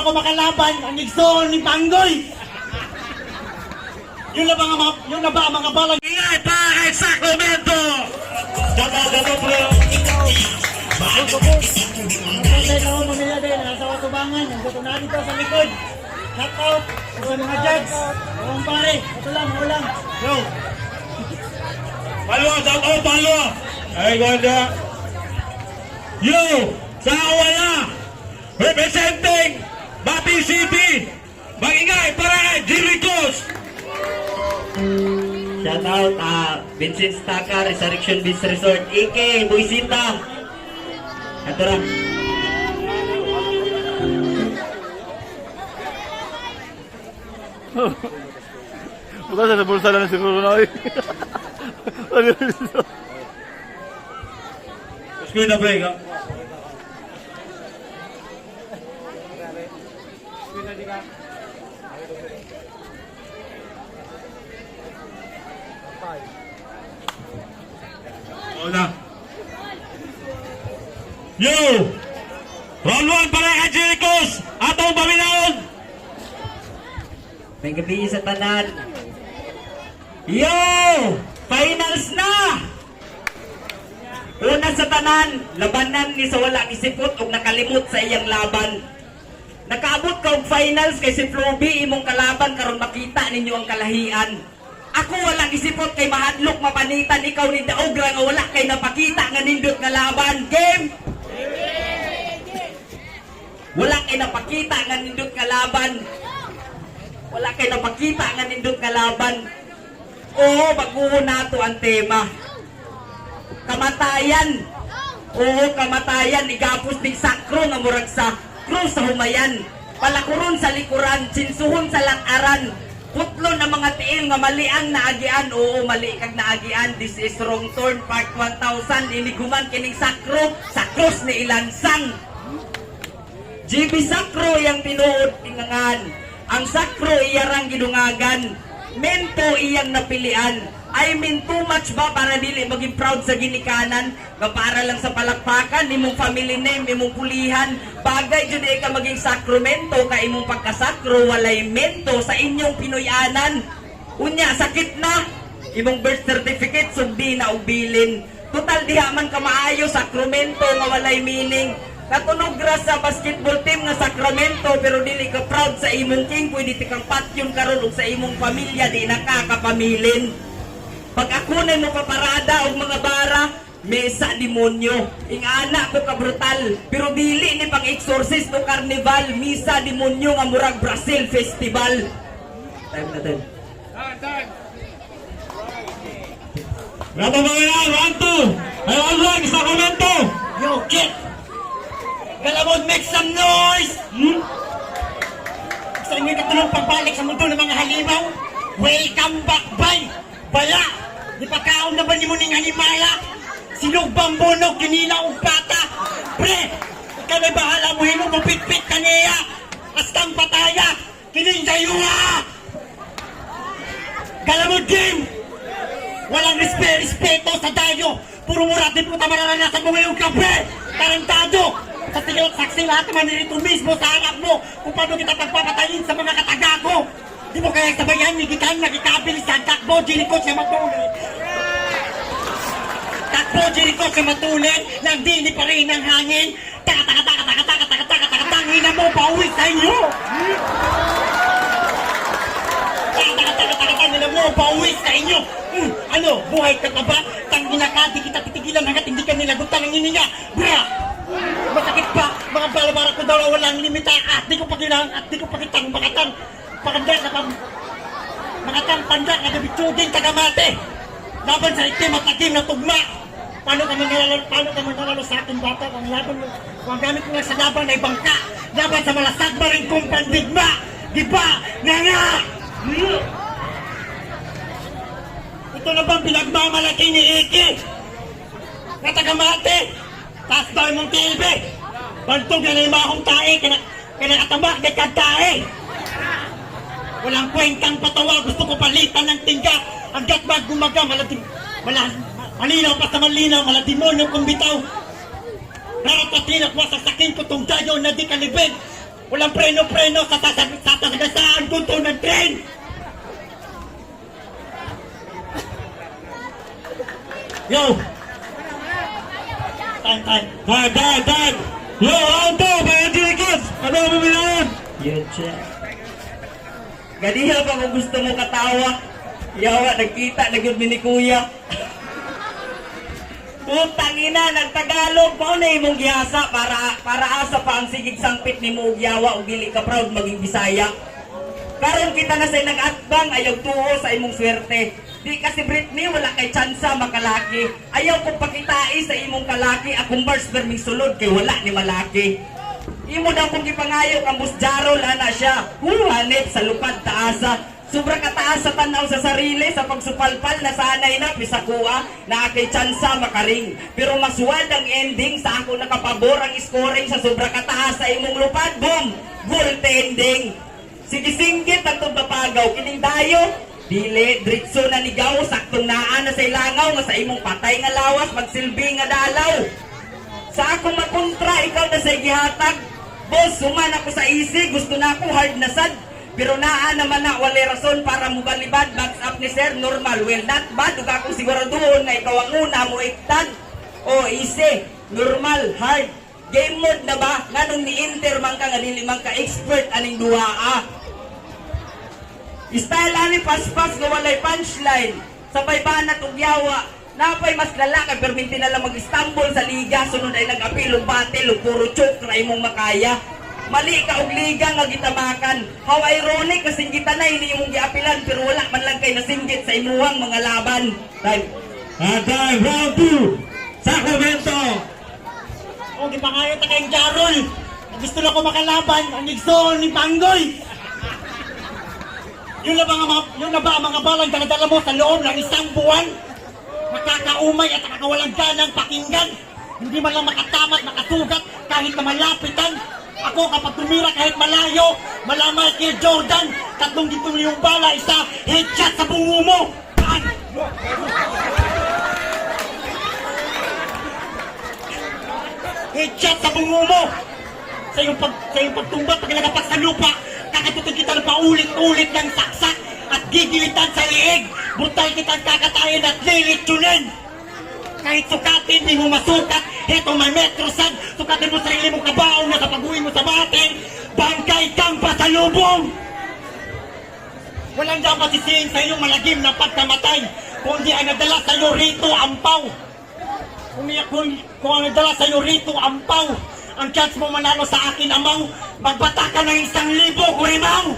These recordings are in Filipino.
ako makalaban ang igsoon ni Panggoy. Yun na ba ang mga balang ingay para kay Sacramento? Dato bro. Masay na ako mamilya din. Nasa watubangan. Ang gusto na dito sa likod. Shout out sa mga judge. Ang pare. Ito lang, ulang. Yo. Palwa, shout out, palwa. Ay, ganda. Yo, sa wala. Representing Bati City. Mag-ingay para kay Jerichos. Shout out Vincent Staka, Resurrection Beach Resort, Ike, Buisita. Ito lang. Bukan sa bulsa lang siguro na. Screen na break, ha? Hola. Yo! Round 1 para kay Jerichos! Atong paminaon! May gabi sa tanan. Yo! Finals na! Una sa tanan, labanan ni sa wala ni Sipot ug nakalimot sa iyang laban. Nakaabot ka og finals kay si Floby imong kalaban karon makita ninyo ang kalahian. Ako walang isipot kay mahadlok mapanitan ikaw ni Daogra nga wala kay napakita nga nindot nga laban. Game! Wala kay napakita nga nindot nga laban. Wala kay napakita nga nindot nga laban. Oo, baguho nato ang tema. Kamatayan. Oo, kamatayan. Igapos ning sakro nga murag sa krus sa humayan. Palakuron sa likuran, sinsuhon sa lakaran. Putlo na mga tiil nga mali ang naagian. Oo, mali kag naagian. This is Wrong Turn Part 1000. Iniguman kining sakro sa krus ni Ilansang. GB sakro yang tinuod tingangan. Ang sakro iyarang gidungagan. Mento iyang napilian. I mean too much ba para dili maging proud sa ginikanan? Nga para lang sa palakpakan, imong family name, imong pulihan. Bagay jud ka maging sakramento ka imong pagkasakro, walay mento sa inyong Pinoyanan. Unya, sakit na. Imong birth certificate, sugdi na ubilin. Total diha man ka maayo, sakramento nga walay meaning. Katunog ra sa basketball team nga Sacramento pero dili ka proud sa imong king, pwede ti kang patyon karon ug sa imong pamilya di nakakapamilin. Pag ako na mo paparada og mga bara, mesa demonyo. Ing anak ko ka brutal, pero dili ni pang exorcist o carnival, misa demonyo nga murag Brazil festival. Time na time. Rato mga yan, round 2. Ay, round 1, Sacramento. Yo, kid. Galamod, make some noise! Sa inyo katulong pagbalik sa mundo ng mga halimaw. Welcome back, bay! Bala! Di pa kaon na ba ni mo ning hanimala? Sinugbang bonog, kinila o bata? Pre! Ikaw may bahala mo, hino mo pitpit kaniya! Astang pataya! Kinindayuha! Galamod, game! Walang respeto sa dayo! Puro muratin po tamaranasan mo ngayong kape! Tarantado! Sa tingin saksi lahat naman nito mismo sa anak mo kung paano kita pagpapatayin sa mga katagago. Di mo kaya sabayan, nigitan, nagikabilis sa takbo, Jerichos siya matulin. Takbo, Jerichos siya matulin, nandini pa rin ang hangin. Tangin na mo, pauwi sa inyo. Tangin na mo, pauwi sa inyo. Ano, buhay ka na ba? Tangin na ka, di kita titigilan hanggat hindi ka nilagutan ng ininya. Bra! Masakit pa, mga balabara ko daw walang limita at di ko pa kailangan at di ko pa kitang makatang makatang panda na gabitsugin tagamate laban sa itim at naging na tugma. Paano ka manalalo sa ating bata ang laban mo kung gamit mo sa laban ay bangka laban sa malasag ba rin kong pandigma di ba? Nga ito na bang pinagmamalaki ni Iki na tagamate. Tas daw mong TV. Bantog na yung mahong tae. Kinakatamak na kagtae. Walang kwentang patawa. Gusto ko palitan ng tingga. Hanggat ba gumaga. Malinaw pa sa malinaw. Malademonyo kong bitaw. Naratatin at wasaksakin ko tong dayo na di kalibig. Walang preno-preno sa sasagasaan punto ng tren. Yo! Dan! Yo, auto! Mga Jikis! Ano ang bumilaan? Yun siya. Ganiya pa kung gusto mo katawa. Yawa, nagkita, nagyod ni Kuya. Putang ina, nagtagalog pa na imong gihasa para asa pa ang sigig sangpit ni mo yawa o dili ka proud maging Bisaya. Karon kita na say nag-atbang ayaw tuo sa imong swerte. Di kasi Britney wala kay tsansa makalaki. Ayaw kong pakitai sa imong kalaki akong bars perming sulod kay wala ni malaki. Imo daw kung gipangayo kang busjarol ana siya. Hanip sa lupad taasa. Sobra kataas sa tanaw sa sarili sa pagsupalpal na sanay na pisakua na kay tsansa makaring. Pero maswad ang ending sa ako nakapabor ang scoring sa sobra kataas sa imong lupad. Boom! Goaltending! Sige singgit ang tubapagaw kining dayo. Dili, dritso na nigaw, saktong naan na sa ilangaw nga sa imong patay nga lawas magsilbi nga dalaw. Sa akong makontra, ikaw na sa gihatag. Boss, suman ako sa easy, gusto na ako hard na sad. Pero naa naman na wala rason para mo balibad. Backs up ni sir, normal, well not bad. Huwag akong siguraduhon nga ikaw ang una mo iktad. O easy, normal, hard. Game mode na ba? Nganong ni-enter man ka nga dili man ka expert aning duhaa. Style ani pas-pas nga walay punchline. Sabay banat ug yawa. Napay mas lalaki perminti na lang mag-Istanbul sa liga. Sunod ay nag-apil ug batil ug puro choke na imong makaya. Mali ka og liga nga gitamakan. How ironic kasi gitanay ni imong giapilan pero wala man lang kay nasinggit sa imuhang mga laban. Time. Time, round 2. Sacramento. O, gipangayo ta kayong Jarol. Gusto na ko makalaban ang igsoon ni Panggoy. Yun na ba ang mga balang daladala mo sa loob ng isang buwan? Makakaumay at nakakawalang ganang pakinggan. Hindi man lang makatamat, makasugat kahit na malapitan. Ako kapag tumira kahit malayo, mala Michael Jordan, 3 yung bala, isa headshot sa bungo mo. Headshot sa bungo mo. Sa iyong pagtumba, pag nagapak sa lupa, kakatutog kita ng paulit-ulit ng saksak at gigilitan sa liig. Brutal kitang kakatayin at lilitsunin. Kahit sukatin, di mo masukat. Heto may metrosad. Sukatin mo sarili mo kabaong na kapag uwi mo sa batin, bangkay kang pasalubong. Walang dapat sisihin sa iyong malagim na pagkamatay. Kundi ang nadala sa iyo rito, ampaw. Kung ang nadala sa iyo rito, ampaw. Ang chance mo manalo sa akin, amaw. Magbata ka ng 1,000, kurimaw.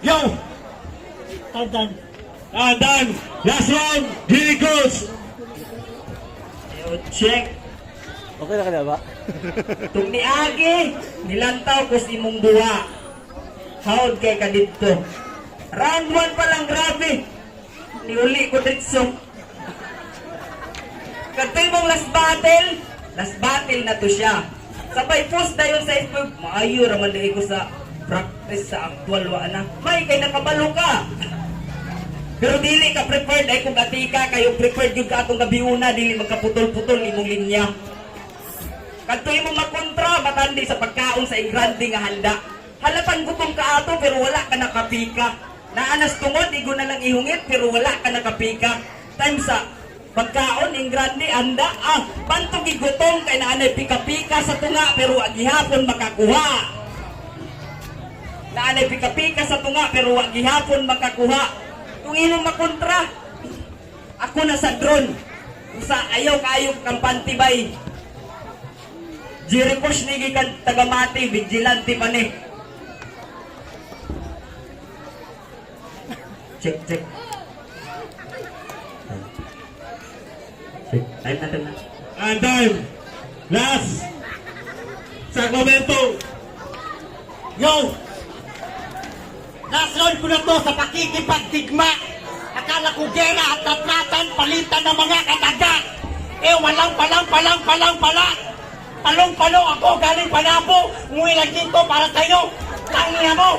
Yo! Tadan. Last one. Here it goes. Yo, check. Okay na ka na ba? Tung niagi, nilantaw ko si imong buha. Haod kay ka dito. Round 1 pa lang, grabe. Niuli ko dito. Katoy mong last battle na to siya. Sabay post dayon sa Facebook, maayo raman dili ko sa practice sa actual wa na. May kay nakabalo ka. Pero dili ka prepared ay kung atika kayo prepared gyud ka atong gabiuna dili magkaputol-putol imong linya. Kadto imong makontra matandi sa pagkaon sa ingrande nga handa. Halapan gutom ka ato pero wala ka nakapika. Naanas tungod igo na lang ihungit pero wala ka nakapika. Time sa pagkaon ingrande handa bantog igutong kay naanay pika-pika sa tunga pero gihapon makakuha. Naanay pika-pika sa tunga pero gihapon makakuha. Kung inong makontra, ako na sa drone. Sa ayaw kayong kampantibay. Jirikosh ni gikan tagamati, vigilante pa ni. Check. Check. Time natin na. And time. Last. Sacramento. Yo! Nasunod ko na to sa pakikipagtigma. Akala ko gera at tatratan palitan ng mga kataga. Walang pala. Palong-palong ako galing Panabo. Umuwi lang dito para sa'yo. Tangina mo.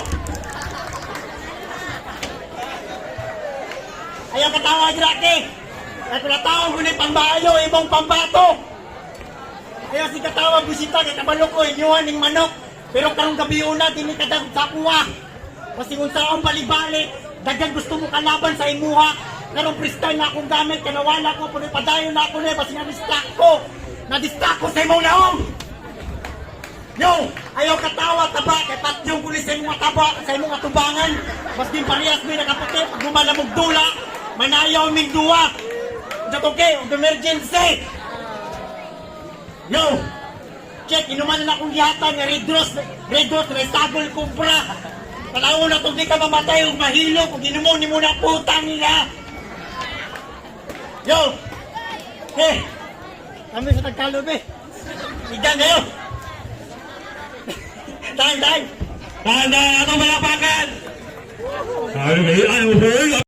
Ayaw katawa, Drake. At natawag ko na pambayo, ibang pambato. Kaya si katawag bisita kay kabalo ko inyuhan ning manok. Pero karong gabi una dili ka dag sa kuha. Pasingon sa akong bali-bali, dagan gusto mo kalaban sa imuha. Karong freestyle na akong gamit, kanawala ko, puno padayon na ako na, basi na-distract ko. Na-distract ko sa imong naong. Yo, ayaw katawa, taba, kay tatyong kulis sa imong taba, sa imong atubangan. Mas din parehas may nakaputi, pag gumalamog dula, manayaw ming duwa. Is that okay? Of emergency. Yo, check, inuman na akong gihatan, Red Rose, Restagol, Kumpra. Panahon na kung di ka mamatay o mahilo, kung ginumo ni mo na putang nila. Yo! Eh! Kami sa tagkalob eh. Igan kayo! Tahan! Tahan! Tahan! Ano ba napakan? Ano ba?